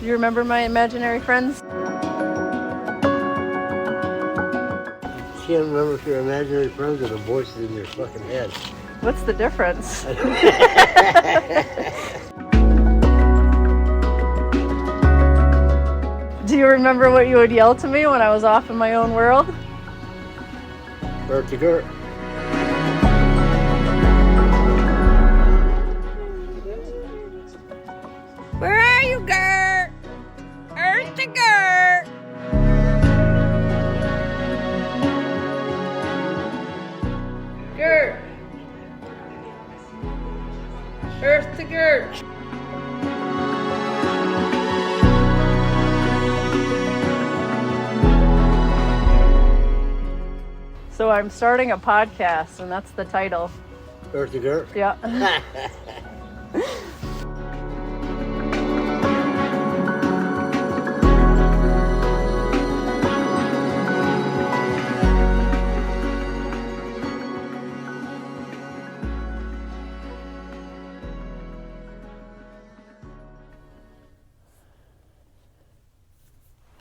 you remember my imaginary friends? You can't remember if you're imaginary friends or the voices in your fucking head. What's the difference? Do you remember what you would yell to me when I was off in my own world? Earth to Gert. Where are you, Gert? Earth to Gert. Gert. Earth to Gert. So I'm starting a podcast, and that's the title. Earth to Gert? Yeah.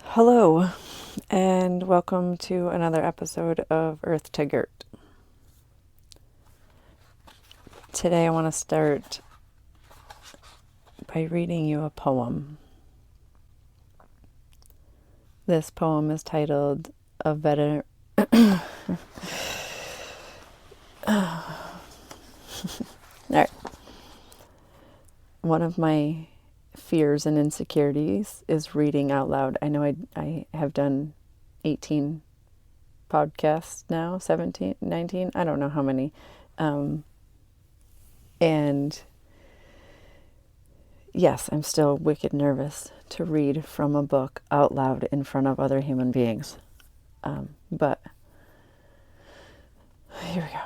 Hello, and welcome to another episode of Earth to Gert. Today I want to start by reading you a poem. This poem is titled A Veteran... Alright. One of my fears and insecurities is reading out loud. I know I have done 18 podcasts now, 17, 19, I don't know how many. And yes, I'm still wicked nervous to read from a book out loud in front of other human beings. But here we go.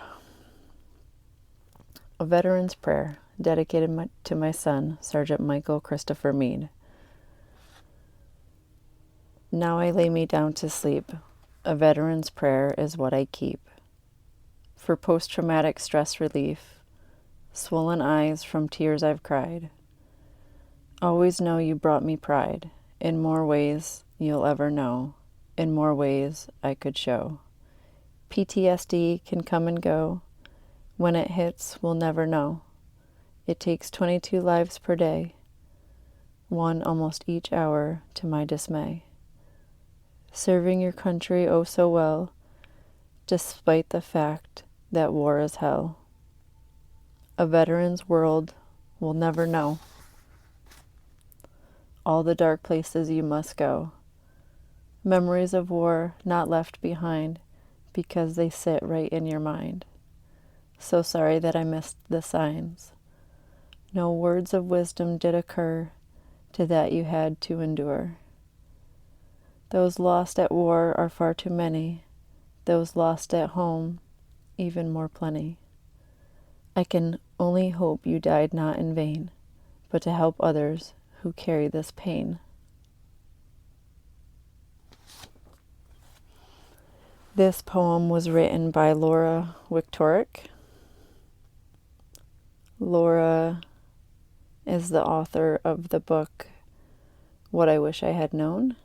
A Veteran's Prayer, dedicated to my son, Sergeant Michael Christopher Mead. Now I lay me down to sleep. A veteran's prayer is what I keep. For post-traumatic stress relief, swollen eyes from tears I've cried. Always know you brought me pride. In more ways you'll ever know. In more ways I could show. PTSD can come and go. When it hits, we'll never know. It takes 22 lives per day, one almost each hour to my dismay. Serving your country oh so well, despite the fact that war is hell. A veteran's world will never know. All the dark places you must go. Memories of war not left behind because they sit right in your mind. So sorry that I missed the signs. No words of wisdom did occur to that you had to endure. Those lost at war are far too many. Those lost at home, even more plenty. I can only hope you died not in vain, but to help others who carry this pain. This poem was written by Laura Wiktoric. Laura is the author of the book What I Wish I Had Known.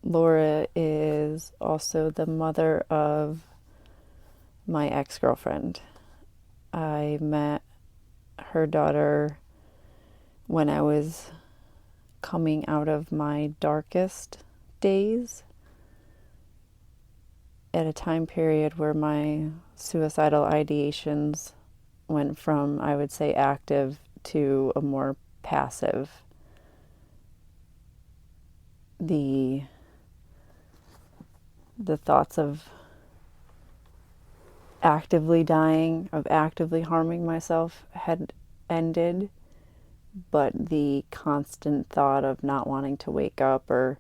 Laura is also the mother of my ex-girlfriend. I met her daughter when I was coming out of my darkest days, at a time period where my suicidal ideations went from, I would say, active to a more passive. The thoughts of actively dying, of actively harming myself had ended, but the constant thought of not wanting to wake up or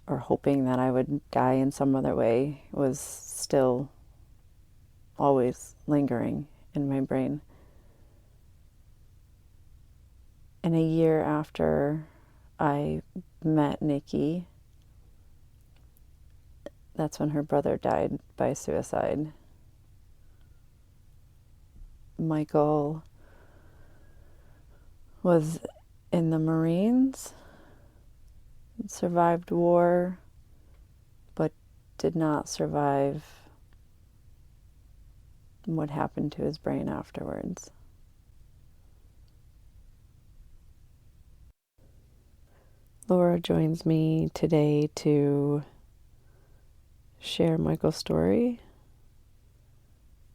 hoping that I would die in some other way was still always lingering in my brain. And a year after I met Nikki, that's when her brother died by suicide. Michael was in the Marines, survived war, but did not survive what happened to his brain afterwards. Laura joins me today to share Michael's story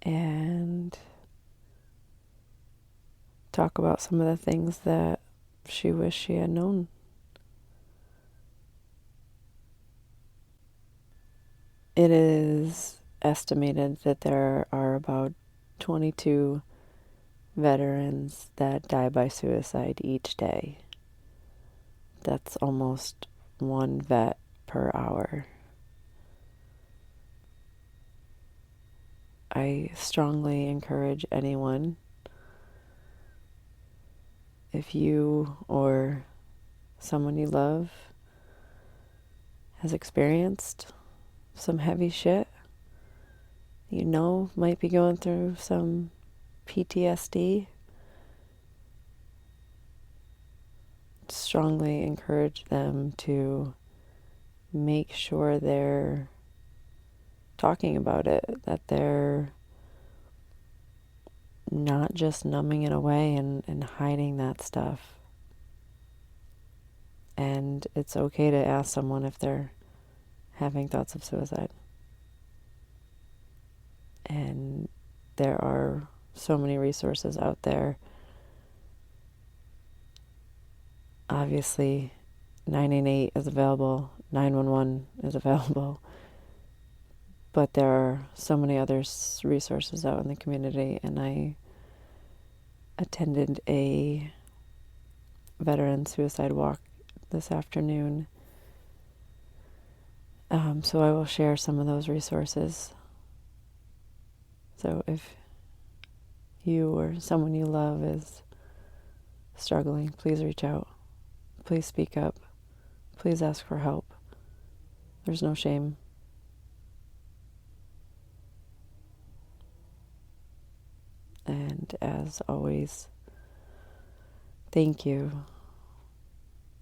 and talk about some of the things that she wished she had known. It is estimated that there are about 22 veterans that die by suicide each day. That's almost one vet per hour. I strongly encourage anyone, if you or someone you love has experienced some heavy shit, you know, might be going through some PTSD, strongly encourage them to make sure they're talking about it, that they're not just numbing it away and hiding that stuff. And it's okay to ask someone if they're having thoughts of suicide. And there are so many resources out there. Obviously, 988 is available, 911 is available, but there are so many other resources out in the community, and I attended a veteran suicide walk this afternoon. So I will share some of those resources. So if you or someone you love is struggling, please reach out. Please speak up. Please ask for help. There's no shame. And as always, thank you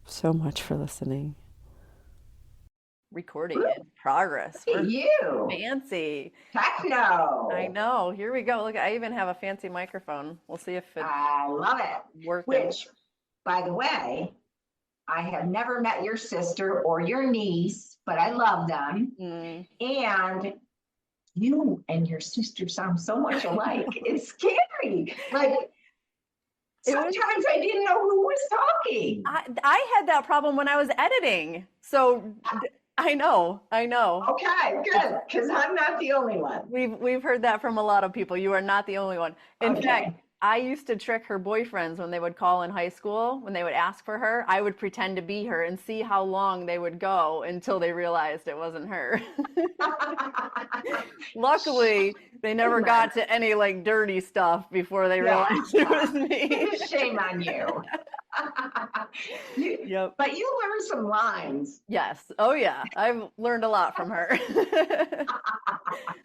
so much for listening. Recording in progress. Look at you. Fancy. Techno. I know. Here we go. Look, I even have a fancy microphone. We'll see if I love it. working. Which, by the way, I have never met your sister or your niece, but I love them. And you and your sister sound so much alike. It's scary. Like, sometimes I didn't know who was talking. I had that problem when I was editing. So I know. Okay, good, because I'm not the only one. We've heard that from a lot of people. You are not the only one. In fact, I used to trick her boyfriends when they would call in high school, when they would ask for her. I would pretend to be her and see how long they would go until they realized it wasn't her. Luckily, they never got to any like dirty stuff before they realized it was me. Shame on you. Yep. But you learned some lines. Yes. Oh yeah. I've learned a lot from her.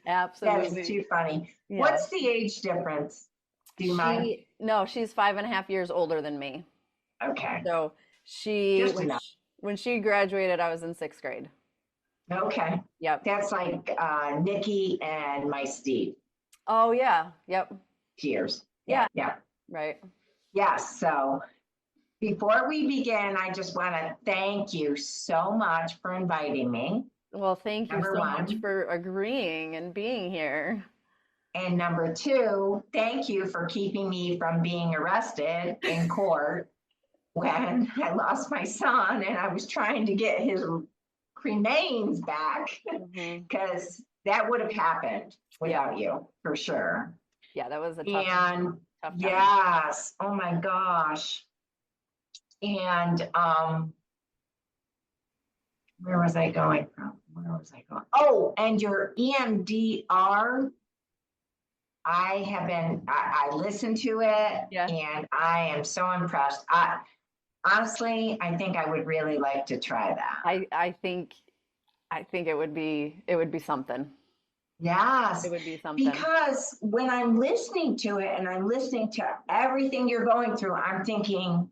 Absolutely. That is too funny. Yeah. What's the age difference? Do you mind? No, she's 5.5 years older than me. Okay. So when she graduated, I was in 6th grade. Okay. Yep. That's like Nikki and my Steve. Oh yeah. Yep. Cheers. Yeah. Yeah. Right. Yes. So before we begin, I just want to thank you so much for inviting me. Well, thank you so much for agreeing and being here. And number 2, thank you for keeping me from being arrested in court when I lost my son and I was trying to get his remains back, because that would have happened without you, for sure. Yeah, that was a tough time. Yes. Oh my gosh. And where was I going from? Oh, and your EMDR. I listened to it, and I am so impressed. Honestly, I think I would really like to try that. I think it would be something. Yes. It would be something. Because when I'm listening to it and I'm listening to everything you're going through, I'm thinking,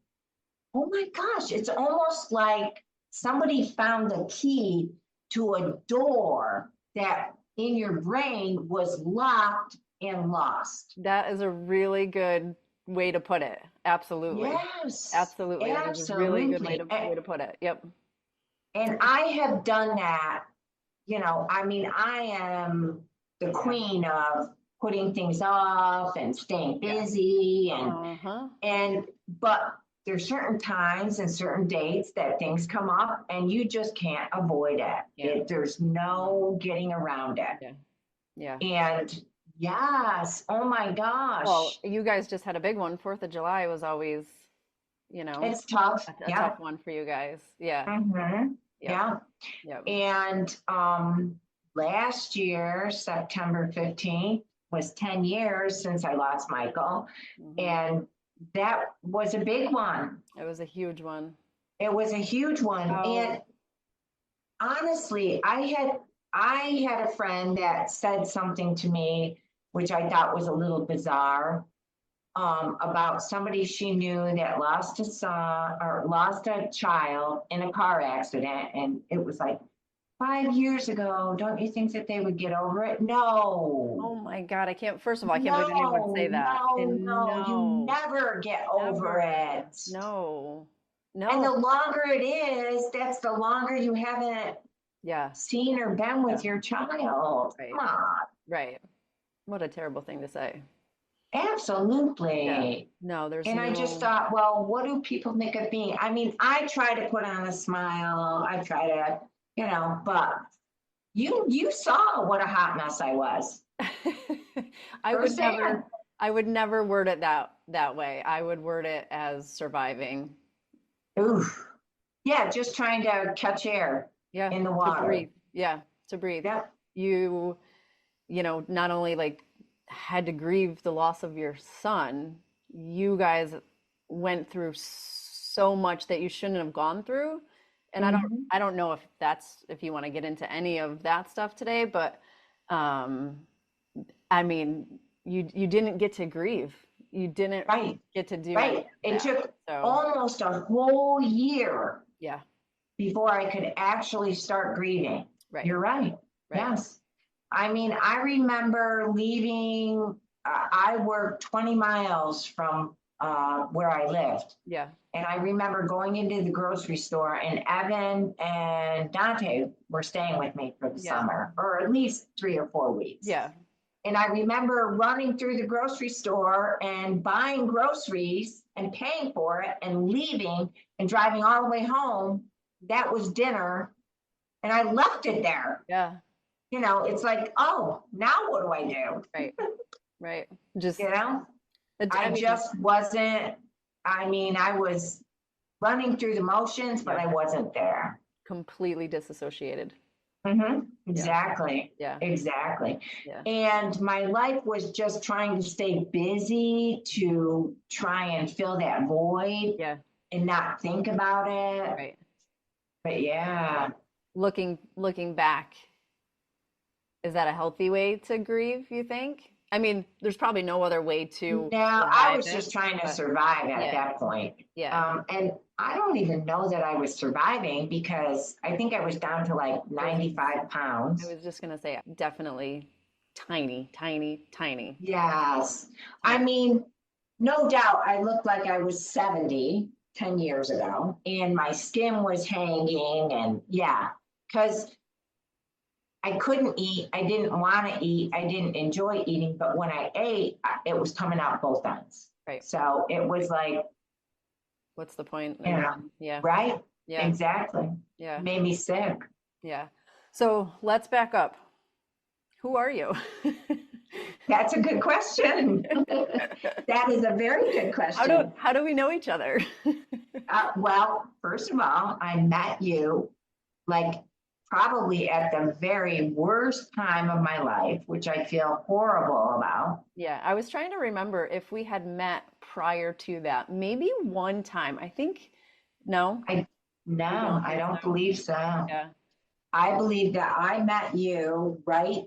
oh my gosh, it's almost like somebody found the key to a door that in your brain was locked and lost. That is a really good way to put it. Absolutely. Yes, Absolutely. That is a really good absolutely. way to put it. Yep. And I have done that, I mean, I am the Yeah. queen of putting things off and staying Yeah. busy Uh-huh. but there's certain times and certain dates that things come up and you just can't avoid it. Yeah. There's no getting around it. Yeah. Yeah. And yes, oh my Well, gosh, you guys just had a big one. 4th of July was always, it's tough. a Yeah. tough one for you guys. Yeah. Hmm. Yep. Yeah. Yep. And last year, September 15th, was 10 years since I lost Michael. Mhm. And that was a big one. It was a huge one. It was a huge one. Oh, And honestly, I had a friend that said something to me, which I thought was a little bizarre, about somebody she knew that lost a son or lost a child in a car accident. And it was like 5 years ago. Don't you think that they would get over it? No, oh my God. First of all, I can't believe anyone would say no, that. no, And no. You no, never get over never. it. No, And the no. longer it is, that's the longer you haven't Yeah. seen or been Yeah. with your child. Right. Come on. Right. What a terrible thing to say. Yeah. Absolutely. No, there's And I just no, thought, well, what do people think of me? I mean, I try to put on a smile. I try to, but you saw what a hot mess I was I would firsthand. never, I would never word it that way. I would word it as surviving. Oof. Yeah, just trying to catch air Yeah, in the to water. breathe. Yeah, to breathe. Yeah. You, not only like had to grieve the loss of your son, you guys went through so much that you shouldn't have gone through. And Mhm. I don't know if you want to get into any of that stuff today, but um, I mean, you didn't get to grieve. You didn't Right. get to do any of Right. It that. took So, almost a whole year yeah, before I could actually start grieving. right, You're right. right. Yes. I mean, I remember leaving, I worked 20 miles from where I lived. Yeah, And I remember going into the grocery store, and Evan and Dante were staying with me for the yeah, summer, or at least 3 or 4 weeks. yeah, And I remember running through the grocery store and buying groceries and paying for it and leaving and driving all the way home. That was dinner. And I left it there. yeah. It's like, oh, now what do I do? Right, right. Just, You know, I I mean, just wasn't, I mean, I was running through the motions, but yeah, I wasn't there. completely disassociated. Yeah, Exactly. yeah, Exactly. yeah, And my life was just trying to stay busy to try and fill that void yeah, and not think about it. right. But yeah, Looking back, is that a healthy way to grieve, you think? I mean, there's probably no other way to no, I survive was it, just trying to but survive at yeah, that point. yeah. And I don't even know that I was surviving because I think I was down to like I was 95 I pounds. was just gonna say definitely tiny, tiny, tiny, Yes. I tiny. mean, no doubt I looked like I was 70 10 years ago, and my skin was hanging. And yeah, because I couldn't eat. I didn't want to eat. I didn't enjoy eating. But when I ate, it was coming out both ends. Right. So it was like, What's the point? you And know, then, yeah, right? yeah, Exactly. yeah, Made me sick. yeah. So let's back up. Who are you? That's a good question. That is a very good question. How do we know each other? Well, first of all, I met you like probably at the very worst time of my life, which I feel horrible about. Yeah, I was trying to remember if we had met prior to that. Maybe one time. I think no, I you No, don't I think don't so? believe so. Yeah, I believe that I met you right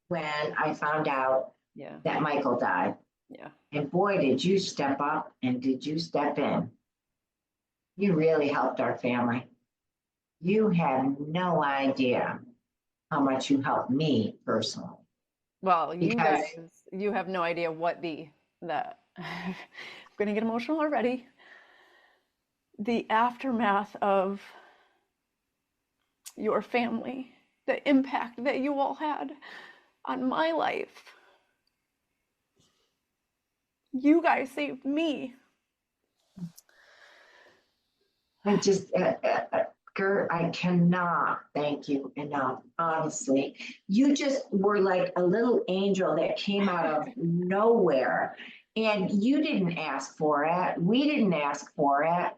when I found out yeah, that Michael died. yeah. And boy, did you step up and did you step in. You really helped our family. You have no idea how much you helped me personally. Well, you Because guys, you have no idea what I'm gonna get emotional already. The aftermath of your family, the impact that you all had on my life. You guys saved me. I just, Gert, I cannot thank you enough, honestly. You just were like a little angel that came out of nowhere. And you didn't ask for it. We didn't ask for it.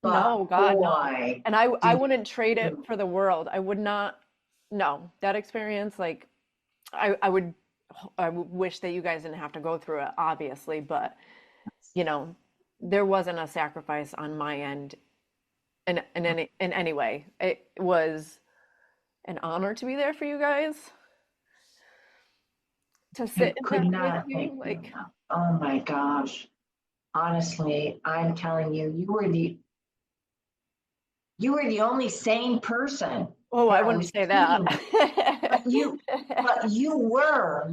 But No, God, no. boy, And I did wouldn't trade it you. for the world. I would not, no, that experience, like, I would, I would wish that you guys didn't have to go through it, obviously, but, you know, there wasn't a sacrifice on my end in any way. It was an honor to be there for you guys, to I sit in could that with not thank you. you Like, enough. Oh my gosh. Honestly, I'm telling you, you were the only sane person oh, I that wouldn't was say that. keeping. But you were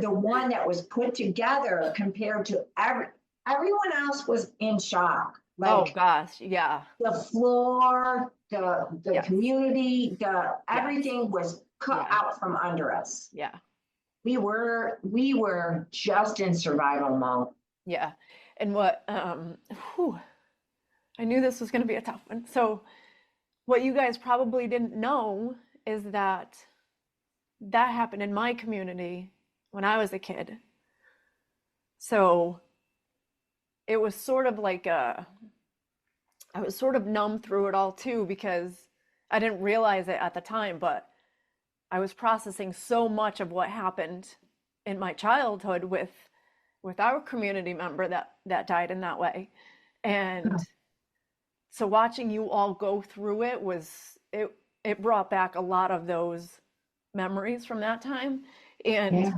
the one that was put together compared to everyone else was in shock. Oh Like gosh, yeah. the floor, the Yes. community, Yes. everything was cut Yeah. out from under us. Yeah. We were just in survival mode. Yeah. And what whew, I knew this was going to be a tough one. So what you guys probably didn't know is that that happened in my community when I was a kid. So it was sort of like I was sort of numb through it all too because I didn't realize it at the time, but I was processing so much of what happened in my childhood with our community member that died in that way. And so watching you all go through it it brought back a lot of those memories from that time. And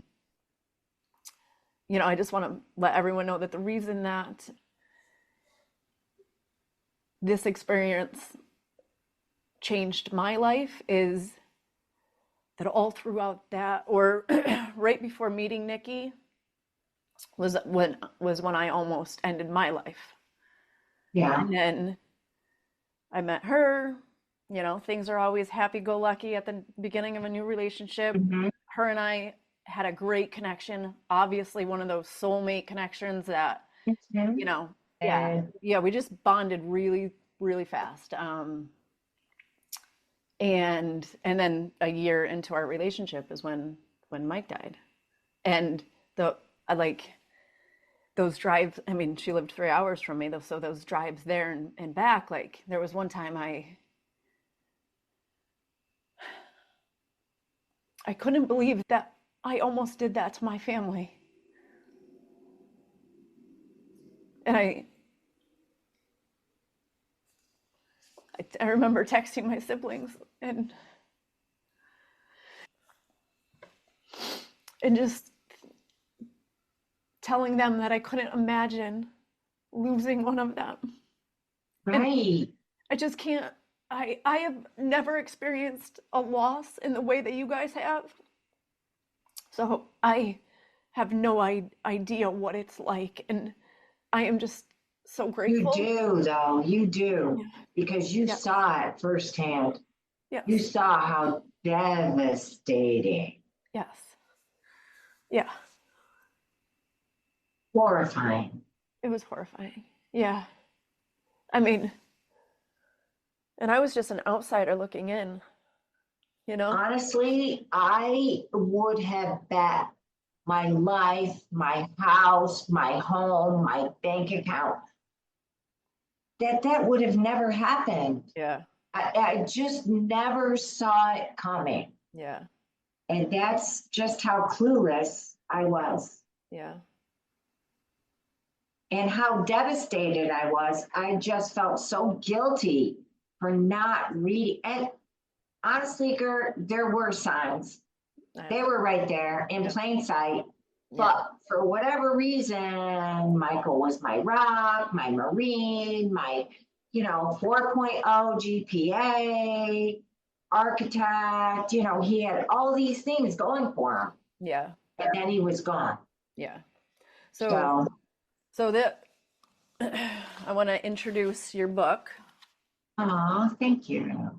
Yeah. I just want to let everyone know that the reason that this experience changed my life is that all throughout that, or right before meeting Nikki, was when I almost ended my life. Yeah. And then I met her. Things are always happy-go-lucky at the beginning of a new relationship. Mhm. Her and I had a great connection. Obviously, one of those soulmate connections that, Mhm. yeah, And yeah, we just bonded really, really fast. And then a year into our relationship is when Mike died. And the I like those drives, I mean, she lived 3 hours from me, so those drives there and back, like there was one time I couldn't believe that I almost did that to my family. And I remember texting my siblings and just telling them that I couldn't imagine losing one of them. And right. I just can't. I have never experienced a loss in the way that you guys have. So I have no idea what it's like. And I am just so You grateful. do, though. You do. Yeah. Because you Yes. saw it firsthand. You Yes. saw how devastating, Yes. Yeah. horrifying. It was horrifying. Yeah. I mean, and I was just an outsider looking in, you know? Honestly, I would have bet my life, my house, my home, my bank account that would have never happened. Yeah. I just never saw it coming. Yeah. And that's just how clueless I was. Yeah. And how devastated I was. I just felt so guilty for not reading. And honestly, Gert, there were signs. They were right there in plain sight. Yeah. But for whatever reason, Michael was my rock, my Marine, 4.0 GPA, architect, he had all these things going for him. Yeah. And then he was gone. Yeah. So So, that I want to introduce your book. oh, thank you.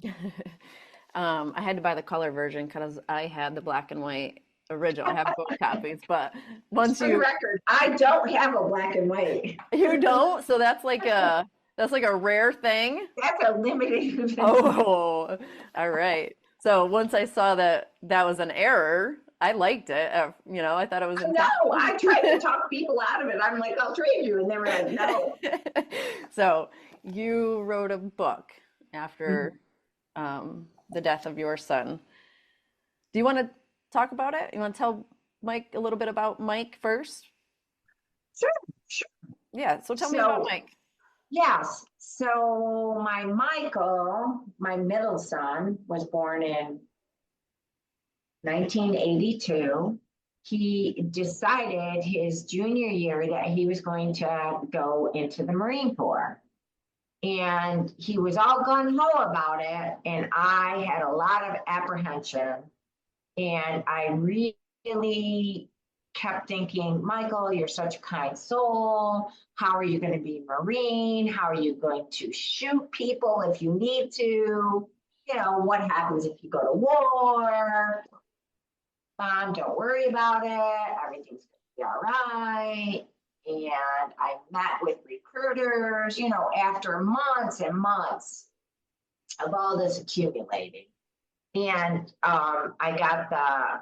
I had to buy the color version because I had the black and white original. I have both copies, but once For the record, I don't have a black and white. you don't, so that's like a rare thing. That's a limited edition. Oh, all right. So once I saw that was an error, I liked it. I thought it was No, I tried to talk people out of it. I'm like, I'll trade you. And they were like, no. So you wrote a book after the death of your son. Do you want to talk about it? You want to tell Mike a little bit about Mike first? Sure. Yeah, so tell me about Mike. Yes. So my Michael, my middle son, was born in 1982. He decided his junior year that he was going to go into the Marine Corps. And he was all gung-ho about it. And I had a lot of apprehension. And I really kept thinking, Michael, you're such a kind soul. How are you going to be Marine? How are you going to shoot people if you need to? What happens if you go to war? Don't worry about it. Everything's going to be all right. And I met with recruiters, after months and months of all this accumulating. And I got the,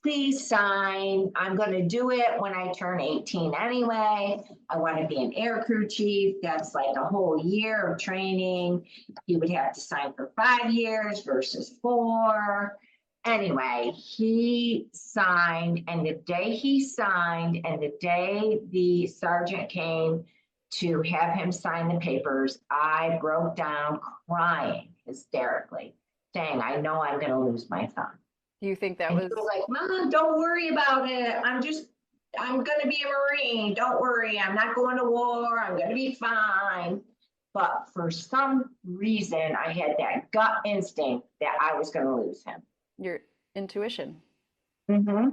please sign. I'm going to do it when I turn 18 anyway. I want to be an aircrew chief. That's like a whole year of training. He would have to sign for 5 years versus 4. Anyway, he signed, and the day he signed and the day the sergeant came to have him sign the papers, I broke down crying hysterically, saying, I know I'm going to lose my son. Do you think that and was he was like, Mom, don't worry about it. I'm going to be a Marine. Don't worry. I'm not going to war. I'm going to be fine. But for some reason, I had that gut instinct that I was going to lose him. your intuition? Mm-hmm.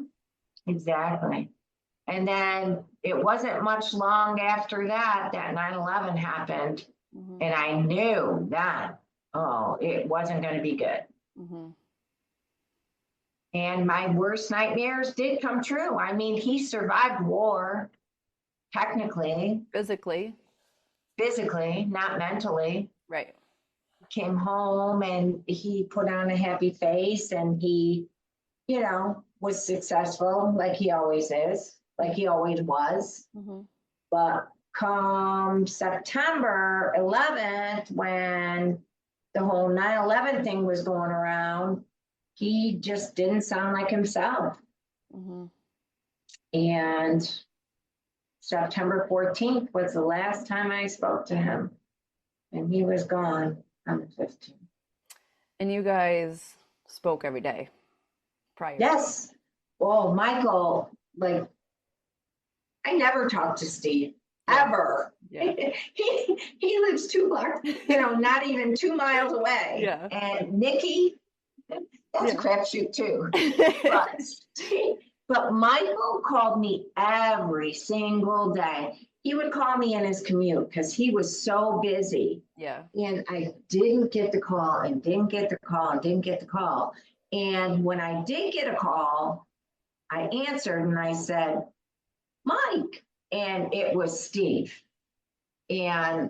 Exactly. And then it wasn't much long after that 9/11 happened. Mm-hmm. And I knew that, it wasn't going to be good. Mm-hmm. And my worst nightmares did come true. I mean, he survived war, technically. Physically, not mentally. Right. Came home and he put on a happy face and he, was successful like he always is, like he always was. Mm-hmm. But come September 11th, when the whole 9/11 thing was going around, he just didn't sound like himself. Mm-hmm. And September 14th was the last time I spoke to him. And he was gone on the 15th. And you guys spoke every day prior? Yes. Well, Michael, I never talked to Steve, ever. Yeah. he lives 2 blocks, not even 2 miles away. Yeah. And Nikki, that's a crapshoot too. But Michael called me every single day. He would call me in his commute because he was so busy. Yeah. And I didn't get the call and didn't get the call and didn't get the call. And when I did get a call, I answered and I said, Mike. And it was Steve. And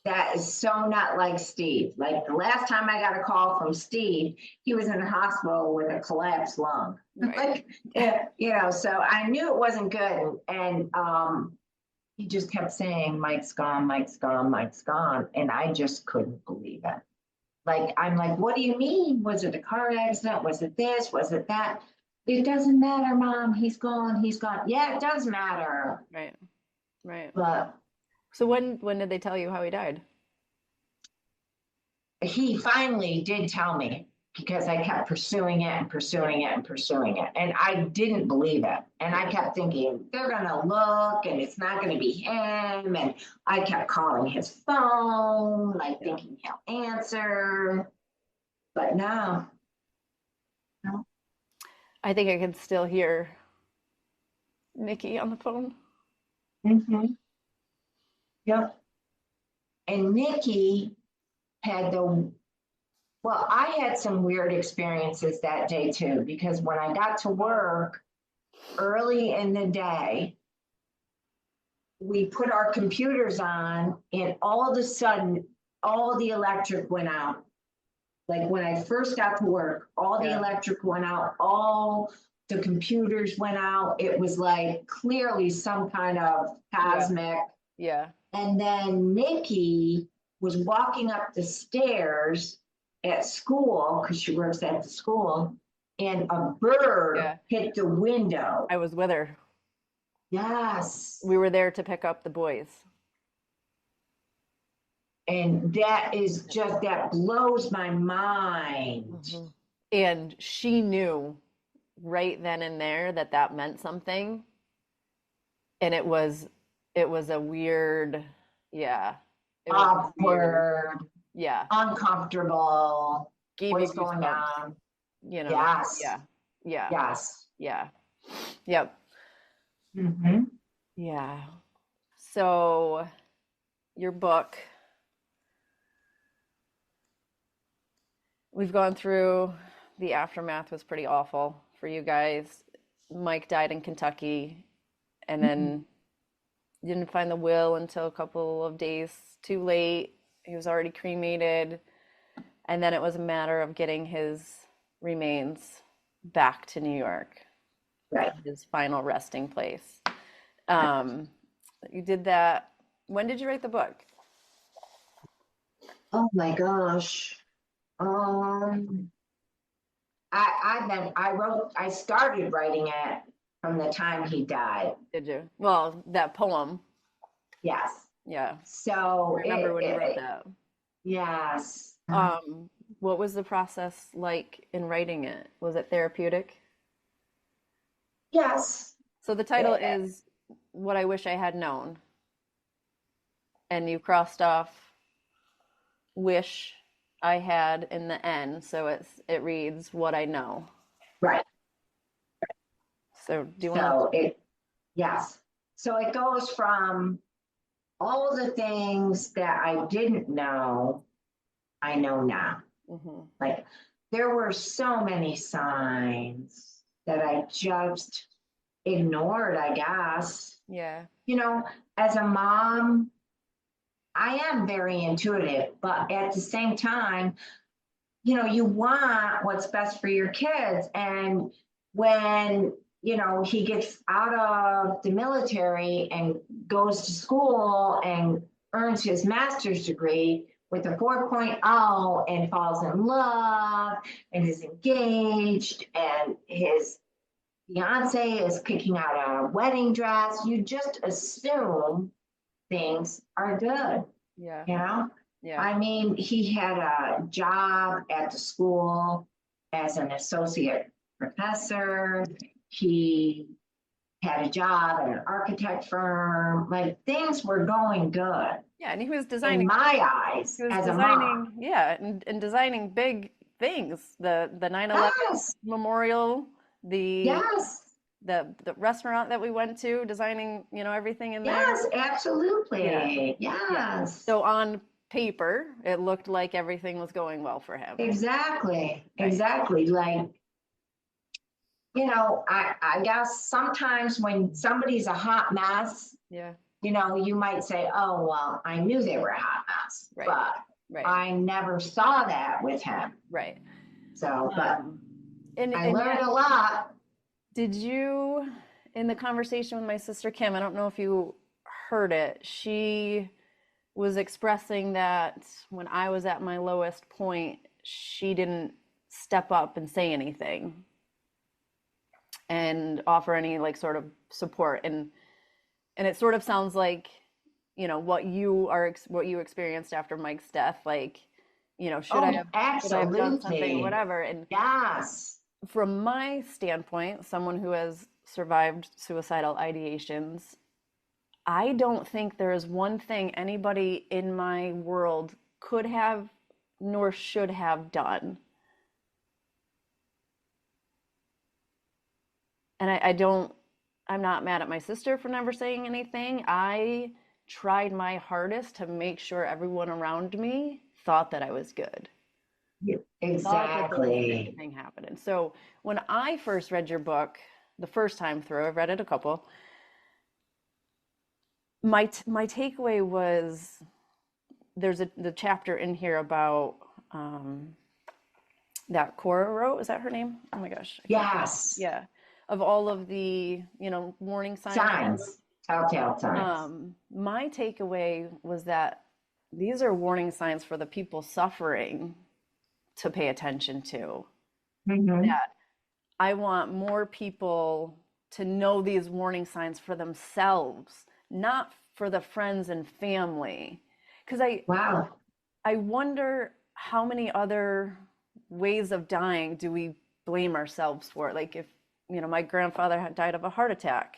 that is so not like Steve. Like the last time I got a call from Steve, he was in the hospital with a collapsed lung. Right. So I knew it wasn't good. And he just kept saying, Mike's gone, Mike's gone, Mike's gone. And I just couldn't believe it. I'm like, what do you mean? Was it a car accident? Was it this? Was it that? It doesn't matter, Mom. He's gone. He's gone. Yeah, it does matter. Right. But so when did they tell you how he died? He finally did tell me. because I kept pursuing it and pursuing it and pursuing it. And I didn't believe it. And I kept thinking, they're going to look and it's not going to be him. And I kept calling his phone, like thinking he'll answer. But no. I think I can still hear Nikki on the phone. Mm-hmm. Yep. And Nikki had I had some weird experiences that day too, because when I got to work early in the day, we put our computers on and all of a sudden, all the electric went out. Like when I first got to work, all the electric went out, all the computers went out. It was like clearly some kind of cosmic. Yeah. And then Nikki was walking up the stairs at school, because she works at the school, and a bird hit the window. I was with her. Yes. We were there to pick up the boys. And that blows my mind. Mm-hmm. And she knew right then and there that meant something. And it was a weird, awkward, uncomfortable. What's going on? Yes. Yes. Yeah. Yep. Mm-hmm. Yeah. So your book, we've gone through, the aftermath was pretty awful for you guys. Mike died in Kentucky, and then you didn't find the will until a couple of days too late. He was already cremated. And then it was a matter of getting his remains back to New York, right? His final resting place. You did that. When did you write the book? Oh my gosh. I started writing it from the time he died. Did you? Well, that poem. Yes. Yeah. So I remember when you wrote that. Yes. What was the process like in writing it? Was it therapeutic? Yes. So the title is What I Wish I Had Known. And you crossed off wish I had in the N, so it reads What I Know. Right. So do you want to? Yes. So it goes from all the things that I didn't know, I know now. Mm-hmm. Like there were so many signs that I just ignored, I guess. Yeah. As a mom, I am very intuitive, but at the same time, you want what's best for your kids. And when, he gets out of the military and goes to school and earns his master's degree with a 4.0 and falls in love and is engaged and his fiance is picking out a wedding dress, you just assume things are good. Yeah. Yeah. I mean, he had a job at the school as an associate professor. He had a job at an architect firm. Like things were going good. Yeah, and he was designing. In my eyes, as a mom. Yeah, and designing big things. The 9/11 memorial. The restaurant that we went to, designing, everything in there. Yes, absolutely. Yeah. Yes. So on paper, it looked like everything was going well for him. Exactly. Right. Exactly. Like, I guess sometimes when somebody's a hot mess, you might say, oh, well, I knew they were a hot mess, but I never saw that with him. Right. So, but I learned a lot. Did you, in the conversation with my sister Kim, I don't know if you heard it, she was expressing that when I was at my lowest point, she didn't step up and say anything and offer any like sort of support. And it sort of sounds like, what you experienced after Mike's death, like Oh, should I have done something or absolutely. whatever. And Yes. from my standpoint, someone who has survived suicidal ideations, I don't think there is one thing anybody in my world could have nor should have done. And I'm not mad at my sister for never saying anything. I tried my hardest to make sure everyone around me thought that I was good, thought that there wasn't Exactly. anything happening. So when I first read your book, the first time through, I've read it a couple, my takeaway was there's the chapter in here about um, that Cora wrote. Is that her name? Oh my gosh, I can't. Yes. Yeah, of all of the warning signs or whatever. Signs. Telltale signs. My takeaway was that these are warning signs for the people suffering to pay attention to. Hmm. That I want more people to know these warning signs for themselves, not for the friends and family. Because Wow. I wonder how many other ways of dying do we blame ourselves for? Like if, my grandfather had died of a heart attack.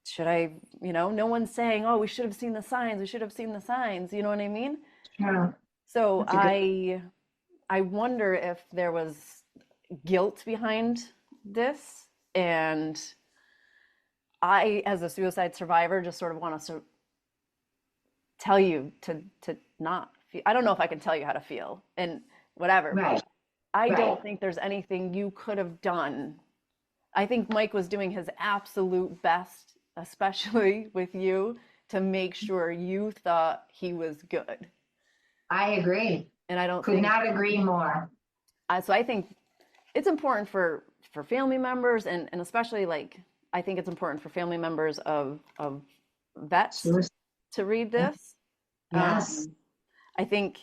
Should I, no one's saying, oh, we should have seen the signs. We should have seen the signs. You know what I mean? Yeah. So That's a good. I wonder if there was guilt behind this. And I, as a suicide survivor, just sort of want to tell you to not feel. I don't know if I can tell you how to feel and whatever, but Right. I Right. don't think there's anything you could have done. I think Mike was doing his absolute best, especially with you, to make sure you thought he was good. I agree. And I don't Could think not agree more. so I think it's important for family members and especially like I think it's important for family members of vets Suicide. to read this. Yes. Um, I think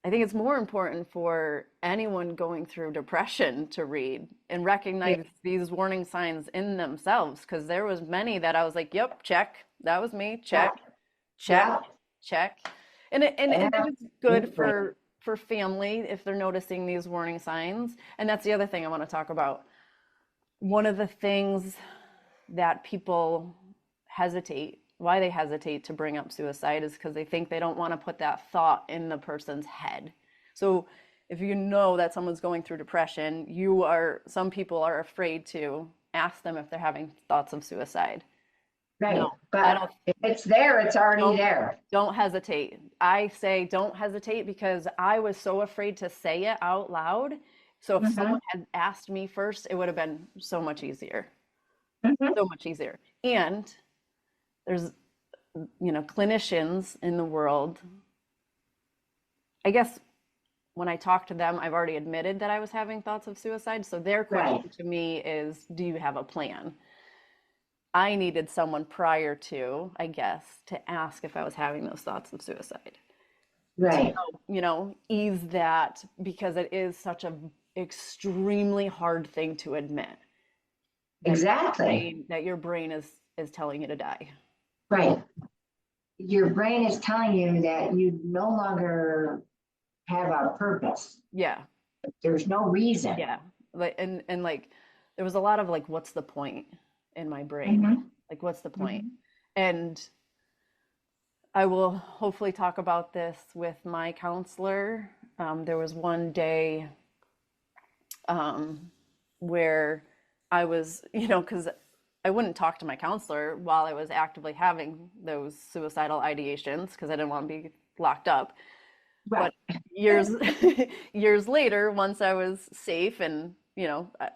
I think it's more important for anyone going through depression to read and Yeah. recognize these warning signs in themselves because there was many that I was like, "Yep, check. That was me. Check, check, Yeah. check." And then it's good Absolutely. for family if they're noticing these warning signs. And that's the other thing I want to talk about. One of the things that people why they hesitate to bring up suicide is because they think they don't want to put that thought in the person's head. So if you know that someone's going through depression, some people are afraid to ask them if they're having thoughts of suicide. No, Right. I But don't if it's there, it's already don't there. don't hesitate. I say don't hesitate because I was so afraid to say it out loud. So if Hmm. someone had asked me first, it would have been so much easier. Hmm. So much easier. And there's clinicians in the world. I guess when I talk to them, I've already admitted that I was having thoughts of suicide. So their Right. question to me is, do you have a plan? I needed someone prior to, I guess, to ask if I was having those thoughts of suicide to Right. help, ease that because it is such a extremely hard thing to admit that Exactly. your brain is telling you to die. Right. Your brain is telling you that you no longer have a purpose. Yeah. There's no reason. Yeah. Like and like there was a lot of like what's the point in my brain? Hmm. Like what's the point? Hmm. And I will hopefully talk about this with my counselor. There was one day where I was, because I wouldn't talk to my counselor while I was actively having those suicidal ideations because I didn't want to be locked up. Right. But years years later, once I was safe and,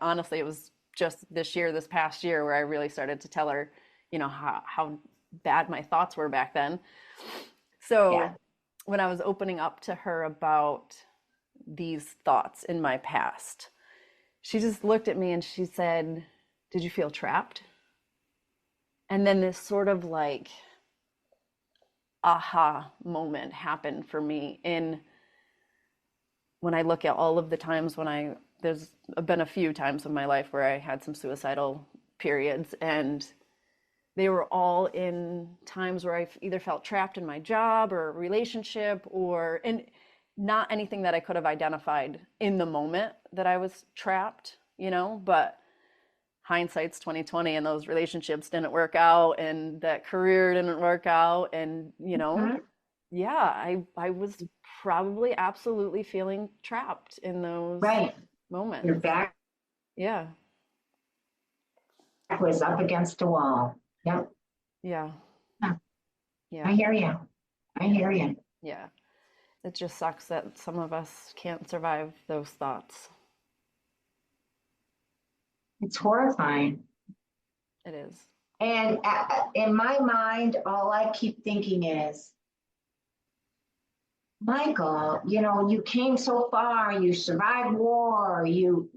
honestly, it was just this past year where I really started to tell her, how bad my thoughts were back then. Yeah. So when I was opening up to her about these thoughts in my past, she just looked at me and she said, "Did you feel trapped?" And then this sort of like aha moment happened for me in when I look at all of the times there's been a few times in my life where I had some suicidal periods, and they were all in times where I either felt trapped in my job or a relationship, and not anything that I could have identified in the moment that I was trapped, but hindsight's 2020, and those relationships didn't work out and that career didn't work out, and Mhm. yeah, I was probably absolutely feeling trapped in those Right. Your moments. back Yeah. was up against the wall. Yep. Yeah. Yeah. I Yeah. hear you. I hear you. Yeah. It just sucks that some of us can't survive those thoughts. It's horrifying. It is. And in my mind, all I keep thinking is, Michael, you came so far, you survived war, you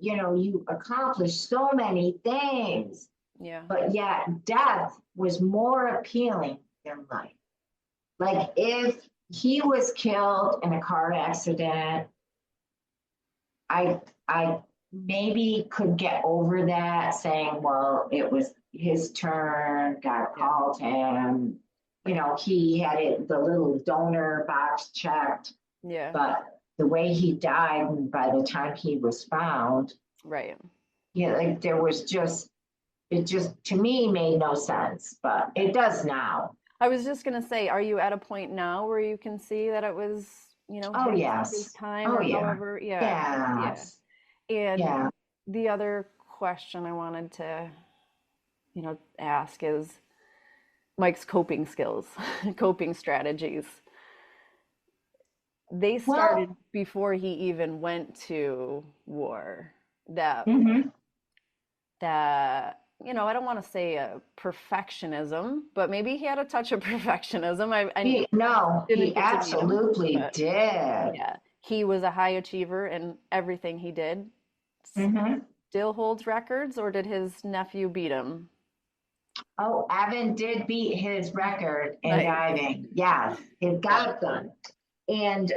accomplished so many things, Yeah. but yet death was more appealing than life. Like if he was killed in a car accident, I maybe could get over that saying, well, it was his turn, God Yeah. called him, he had the little donor box checked, Yeah. but the way he died and by the time he was found, Right. like it just to me made no sense, but it does now. I was just gonna say, are you at a point now where you can see that it was, Oh, his yes. time, Oh, or yeah. however? Yeah. Yeah. Yes. And Yeah. the other question I wanted to, ask is Mike's coping skills, coping strategies. They Well, started before he even went to war. That mhm. that I don't want to say a perfectionism, but maybe he had a touch of perfectionism. I No, didn't he get to meet him, absolutely but did. yeah, he was a high achiever in everything he did. Hmm. Still holds records, or did his nephew beat him? Oh, Evan did beat his record in Nice. diving. Yes, it Yeah. got done. And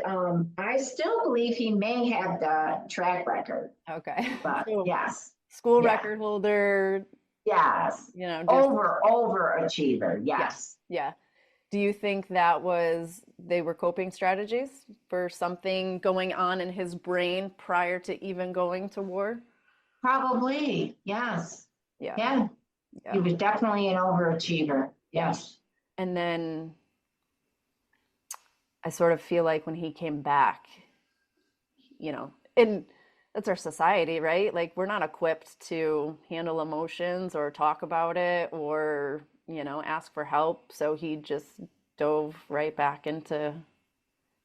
I still believe he may have the track record, Okay. but So yes, school yeah, record holder, yes. just Overachiever, yeah, yes. yeah. Do you think that they were coping strategies for something going on in his brain prior to even going to war? Probably, yes. Yeah, Yeah, he yeah, was definitely an overachiever. yeah. Yes. And then I sort of feel like when he came back, and that's our society, right? Like we're not equipped to handle emotions or talk about it or, ask for help. So he just dove right back into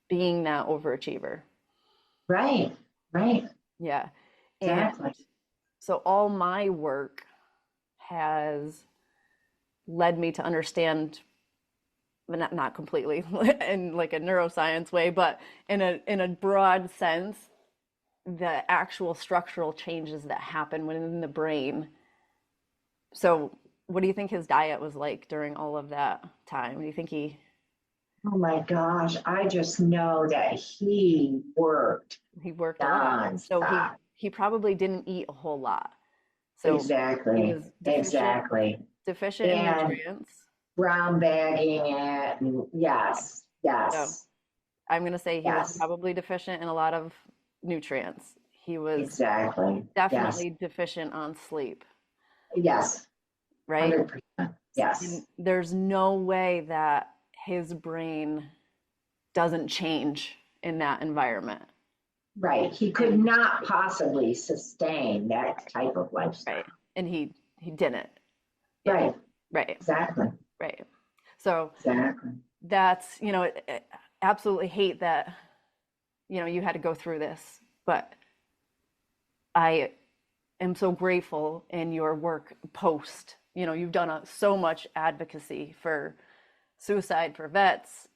being that overachiever. Right, right, Yeah. And exactly. so all my work has led me to understand, but not completely in like a neuroscience way, but in a broad sense, the actual structural changes that happen within the brain. So, what do you think his diet was like during all of that time? Do you think Oh my gosh, I just know that he worked he worked a lot? So he nonstop. he probably didn't eat a whole lot. So he Exactly, was exactly. deficient in And nutrients. brown bagging it, and Okay. yes, So yes, I'm going to say he was yes, probably deficient in a lot of nutrients. He was exactly. Yes, definitely deficient on sleep, yes, right? 100%. And Yes, there's no way that his brain doesn't change in that environment. right. He could And not possibly sustain that type of lifestyle. right. And he didn't. Yeah. Right, Right. exactly, Right. So exactly. that's, absolutely hate that, you had to go through this, but I am so grateful in your work post. You've done so much advocacy for suicide for vets,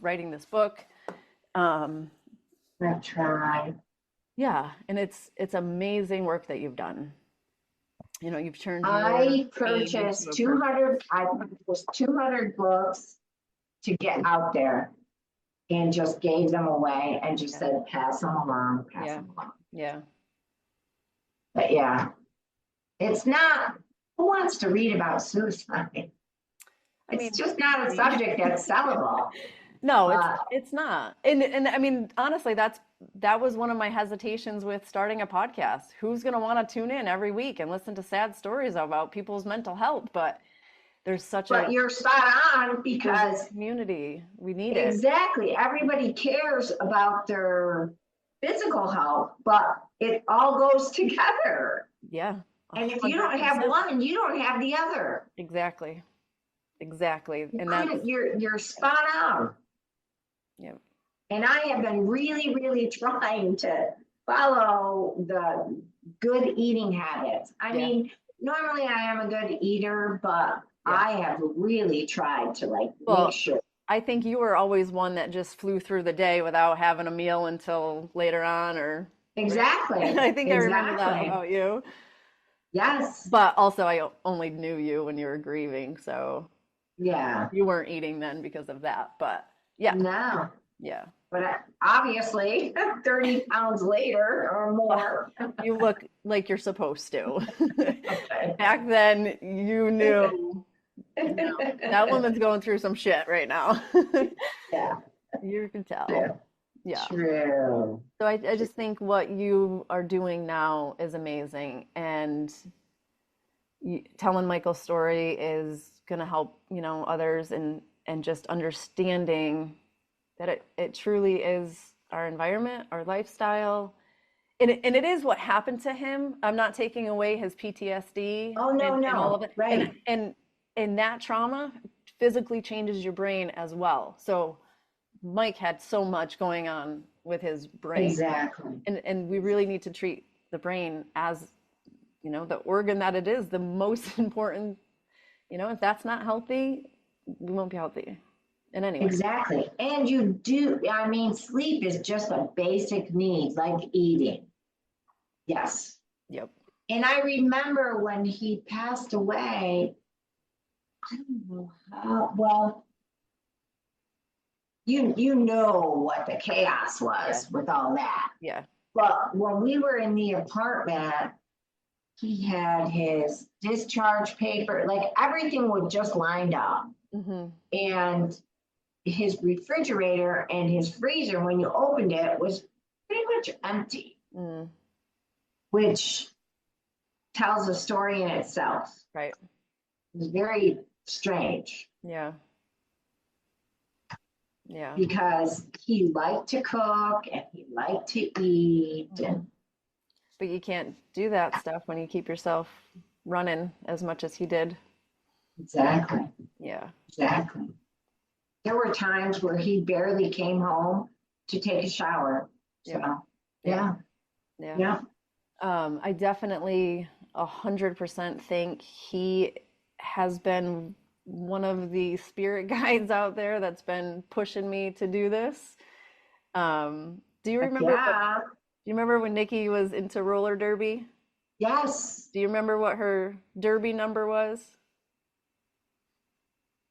writing this book. Um, I've tried. yeah, and it's amazing work that you've done. You've turned your I pain into purchased a purpose. 200, I purchased 200 books to get out there and just gave them away and just Yeah, said, pass them along, pass yeah, them along. yeah. But yeah, it's not, who wants to read about suicide? I It's mean, just not a me. subject that's sellable. No, But it's not. And I mean, honestly, that was one of my hesitations with starting a podcast. Who's going to want to tune in every week and listen to sad stories about people's mental health? But there's such a you're spot on there's a because community. We need it. exactly everybody cares about their physical health, but it all goes together. Yeah. And if you don't have 100%. one, you don't have the other. Exactly. Exactly. You And that's couldn't, you're spot on. yeah. And I have been really, really trying to follow the good eating habits. I Yeah. mean, normally I am a good eater, but Yeah. I have really tried to like Well, make sure. I think you were always one that just flew through the day without having a meal until later on or Exactly. I think I remember that Exactly. about you. Yes. But also I only knew you when you were grieving, so Yeah. you weren't eating then because of that. But yeah. No. Yeah. But obviously, 30 pounds later or more. You look like you're supposed to. Okay. Back then you knew that woman's going through some shit right now. Yeah. You can tell. True. Yeah. True. So I just think what you are doing now is amazing. And telling Michael's story is going to help, others and just understanding that it truly is our environment, our lifestyle. And it is what happened to him. I'm not taking away his PTSD Oh, no, and all of no. it. Right. And that trauma physically changes your brain as well. So Mike had so much going on with his brain. Exactly. And we really need to treat the brain as, the organ that it is, the most important. If that's not healthy, we won't be healthy in any way. Exactly. And sleep is just a basic need, like eating. Yes. Yep. And I remember when he passed away, I don't know how, well, you know what the chaos was with all that. Yeah. But when we were in the apartment, he had his discharge paper, like everything was just lined up. Mm-hmm. And his refrigerator and his freezer, when you opened it, was pretty much empty, which tells a story in itself. Right. It was very strange. Yeah. Yeah. Because he liked to cook and he liked to eat. But you can't do that stuff when you keep yourself running as much as he did. Exactly. Yeah. Exactly. There were times where he barely came home to take a shower. So, yeah. I definitely 100% think he has been one of the spirit guides out there that's been pushing me to do this. Do you remember? Do you remember when Nikki was into roller derby? Yes. Do you remember what her derby number was?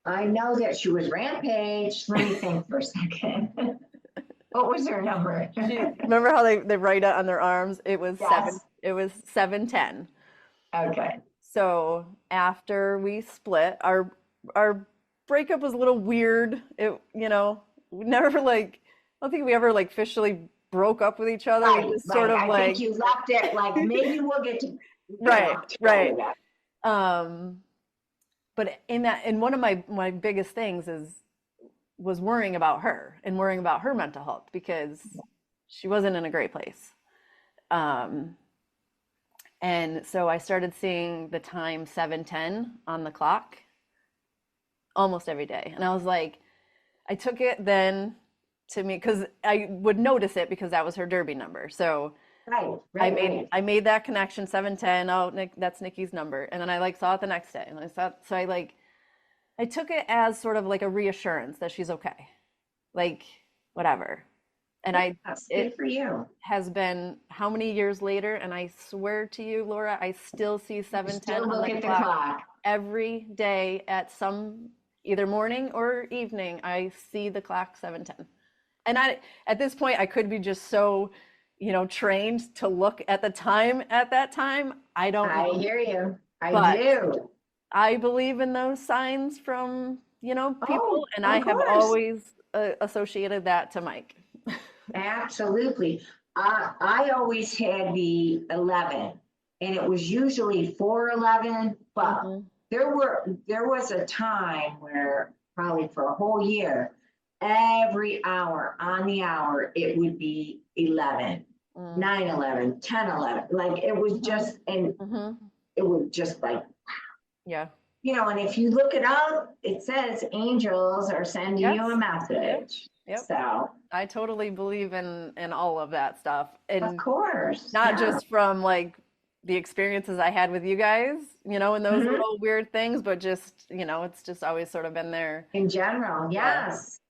I know that she was Rampage. Let me think for a second. What was her number? Remember how they write it on their arms? It was Yes. It was 710. Okay. So after we split, our breakup was a little weird. It we never I don't think we ever officially broke up with each other. Right, We just right. sort of I think you left it like maybe we'll get to right. But in one of my biggest things was worrying about her and worrying about her mental health because she wasn't in a great place. And so I started seeing the time 7:10 on the clock almost every day. And I was like, I took it then to me because I would notice it because that was her derby number. So I made that connection 7:10. Oh, that's Nikki's number. And then I saw it the next day. And I took it as sort of like a reassurance that she's okay. Whatever. And that's good for you. Has been how many years later, and I swear to you, Laura, I still see 7:10 on the clock every day at some either morning or evening. I see the clock 7:10, and at this point I could be just so trained to look at the time at that time. I don't know. I hear you. I do. I believe in those signs from you know, Oh, people, and I of have course. always associated that to Mike. Absolutely. I always had the 11, and it was usually 411, but Hmm. there was a time where probably for a whole year, every hour on the hour, it would be 11, Mm. 911, 1011. Like it was Hmm. just, and Hmm. it was just like, Yeah. and if you look it up, it says angels are sending you a Yes. Yep. message. Yep. So, I totally believe in all of that stuff, of and course, not yeah. just from like the experiences I had with you guys, and those Mhm. little weird things, but just, it's just always sort of been there. In general, Yeah. yes.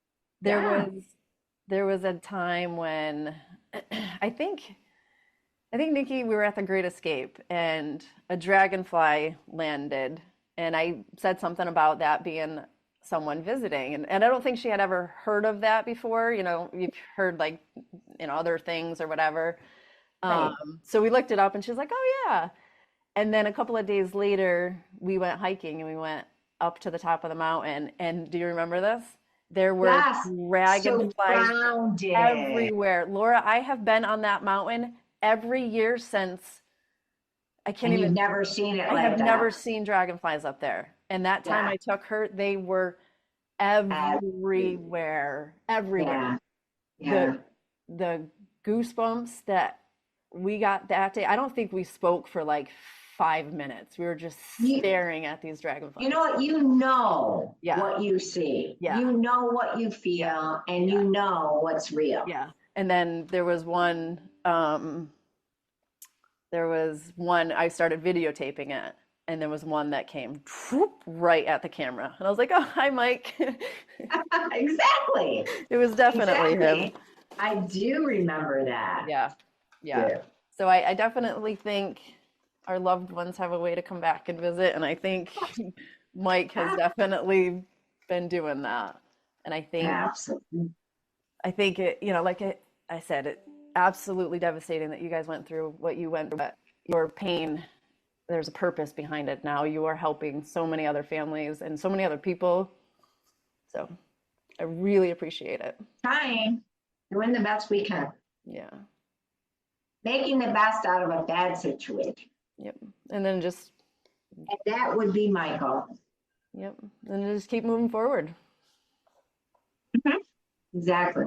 There Yeah. was there was a time when I think I think Nikki, we were at the Great Escape and a dragonfly landed, and I said something about that being someone visiting, and I don't think she had ever heard of that before. You've heard like other things or whatever. Right. So we looked it up, and she's like, "Oh yeah." And then a couple of days later, we went hiking and we went up to the top of the mountain. And do you remember this? There were Yes. dragonflies Surrounded. everywhere. Laura, I have been on that mountain every year since I can't And you've even, never seen it I have like never that. seen dragonflies up there. And that time Yeah. I took her, they were Absolutely. everywhere, everywhere. Yeah. The Yeah. the goosebumps that we got that day, I don't think we spoke for like 5 minutes. We were just You, staring at these you dragonflies. know what? You know Yeah, what you see. yeah, You know what you feel, and yeah, you know what's real. yeah. And then there was one I started videotaping it, and there was one that came right at the camera. And I was like, "Oh, hi, Mike." Exactly. It was definitely him. Exactly. I do remember that. Yeah, yeah. Yeah. So I definitely think our loved ones have a way to come back and visit, and I think Mike has definitely been doing that. And Absolutely. I think I said, it absolutely devastating that you guys went through what you went through, but your pain, there's a purpose behind it now. You are helping so many other families and so many other people. So I really appreciate it. Trying, doing the best we can, Yeah. making the best out of a bad situation. Yep. And then just, And that would be my goal. yep. And then just keep moving forward. Mhm. Exactly.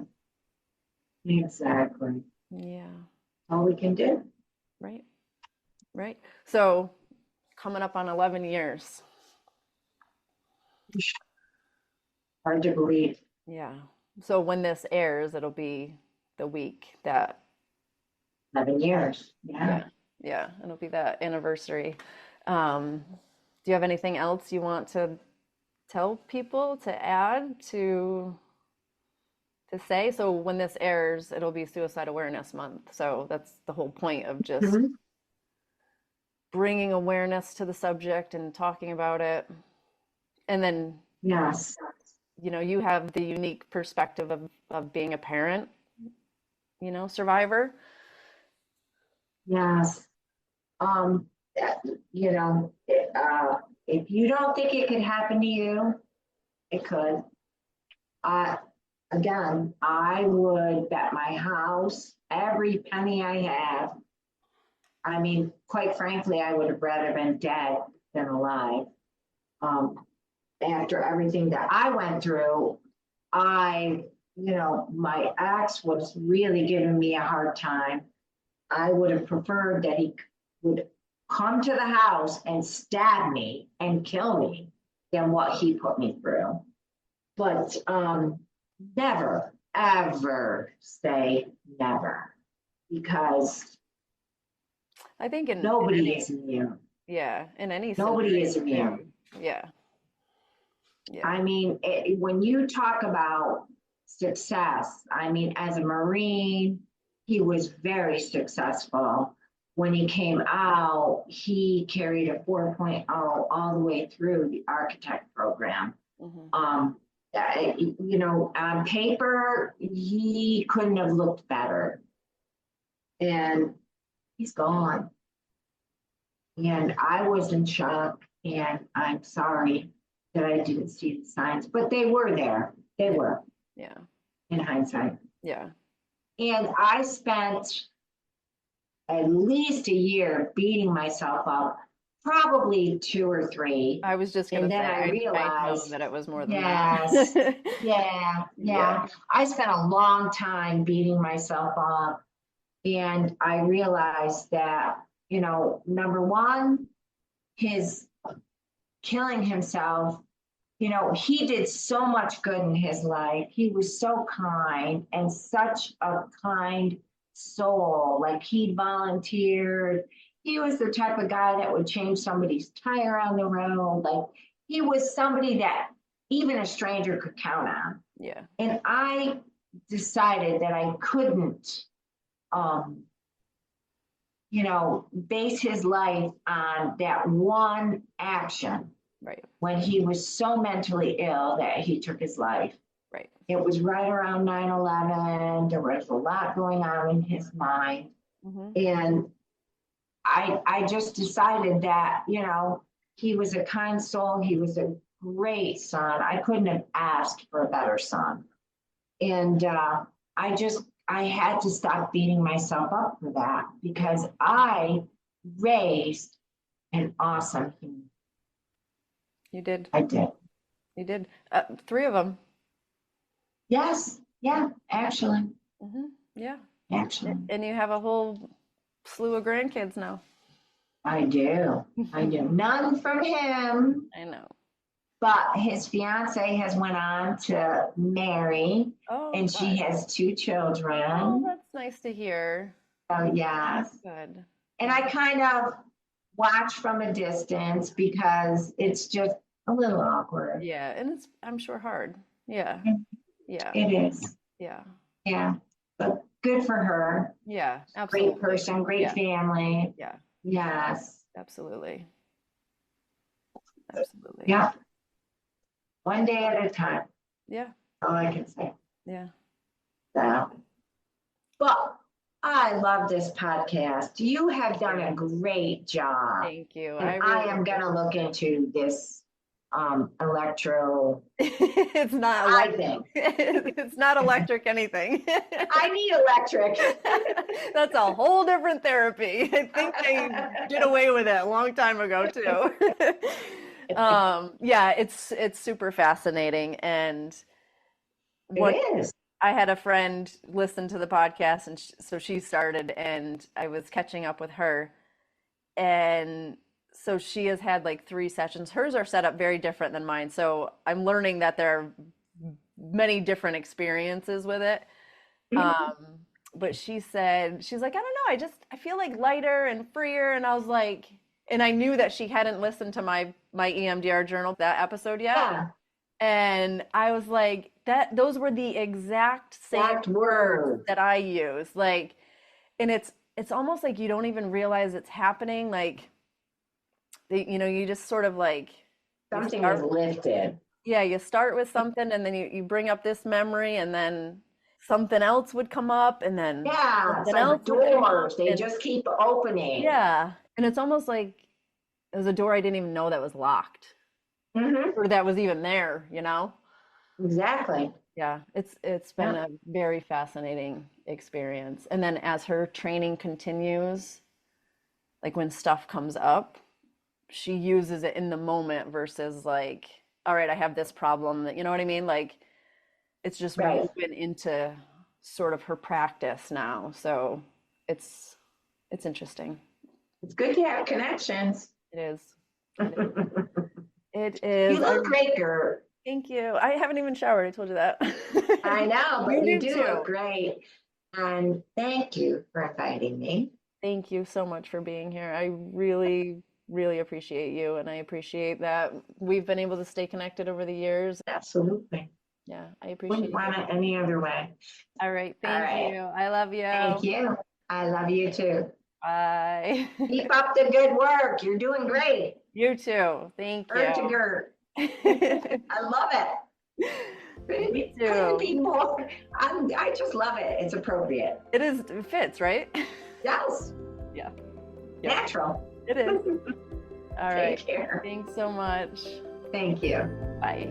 Exactly. Yeah. All we can do. Right. Right. So coming up on 11 years. Hard to believe. Yeah. So when this airs, it'll be the week that, 11 years. Yeah. yeah, yeah, it'll be that anniversary. Do you have anything else you want to tell people to add to say? So when this airs, it'll be Suicide Awareness Month. So that's the whole point of just Mhm. bringing awareness to the subject and talking about it. And then, Yes. you have the unique perspective of being a parent, survivor. Yes. Um, you know, if you don't think it could happen to you, it could. I, again, I would bet my house, every penny I have. I mean, quite frankly, I would have rather been dead than alive. Um, After everything that I went through, my ex was really giving me a hard time. I would have preferred that he would come to the house and stab me and kill me than what he put me through. But never, ever say never, because I think in nobody any, is immune. yeah, in any Nobody is scenario immune. too. Yeah, yeah. I mean, when you talk about success, I mean, as a Marine, he was very successful. When he came out, he carried a 4.0 all the way through the architect program. Hmm. Um, on paper, he couldn't have looked better. And he's gone. And I was in shock, and I'm sorry. that I didn't see the signs, but they were there. They were, Yeah. in hindsight. Yeah. And I spent at least a year beating myself up, probably 2 or 3. I was just gonna And then say, I I know realized, that it was more than yes, that. yeah. I spent a long time beating myself up. And I realized that, number one, his killing himself, he did so much good in his life. He was so kind and such a kind soul. Like, he'd volunteered. He was the type of guy that would change somebody's tire on the road. Like, he was somebody that even a stranger could count on. Yeah. And I decided that I couldn't, base his life on that one action. Right. When he was so mentally ill that he took his life. Right. It was right around 9/11. There was a lot going on in his mind. And I just decided that, he was a kind soul. He was a great son. I couldn't have asked for a better son. And I had to stop beating myself up for that, because I raised an awesome human. You did. I did. You did. 3 of them. Yes. Yeah, actually. Yeah. Actually. And you have a whole slew of grandkids now. I do. None from him, I know. but his fiance has went on to marry, and she has 2 children. Oh, that's nice to hear. Oh, yes. Good. And I kind of watch from a distance because it's just a little awkward. Yeah, and it's, I'm sure, hard. Yeah. Yeah. It is. Yeah. Yeah. But good for her. Yeah, absolutely. Great person, great family. Yeah. Yes. Absolutely. Absolutely. Yeah. One day at a time. Yeah. All I can say. Yeah. So, but I love this podcast. You have done a great job. Thank you. And I am going to look into this electro. It's not electric. It's not electric anything. I need electric. That's a whole different therapy. I think they did away with it a long time ago too. Yeah, it's super fascinating. And it is. I had a friend listen to the podcast, and so she started, and I was catching up with her, and so she has had like 3 sessions. Hers are set up very different than mine. So I'm learning that there are many different experiences with it. But she said, she's like, I don't know, I feel like lighter and freer. And I was like, and I knew that she hadn't listened to my EMDR journal, that episode yet. Yeah. And I was like, those were the exact same words that I use. Like, and it's almost like you don't even realize it's happening. Like, you just sort of like something is lifted. Yeah, you start with something, and then you bring up this memory, and then something else would come up, and then something else doors. They just keep opening. Yeah, and it's almost like it was a door I didn't even know that was locked, or that was even there. Exactly. Yeah, it's been a very fascinating experience. And then as her training continues, like when stuff comes up, she uses it in the moment versus like, all right, I have this problem that, you know what I mean? Like, it's just woven into sort of her practice now. So it's interesting. It's good to have connections. It is. It is. You look great, Gert. Thank you. I haven't even showered. I told you that. I know, but you do look great. And thank you for inviting me. Thank you so much for being here. I really, really appreciate you. And I appreciate that we've been able to stay connected over the years. Absolutely. Yeah, I appreciate it. Wouldn't want it any other way. All right. Thank you. I love you. Thank you. I love you too. Bye. Keep up the good work. You're doing great. You too. Thank you. Gert to Gert. I love it. Me too. People, I just love it. It's appropriate. It is. It fits, right? Yes. Yeah. Natural. It is. All right. Take care. Thanks so much. Thank you. Bye.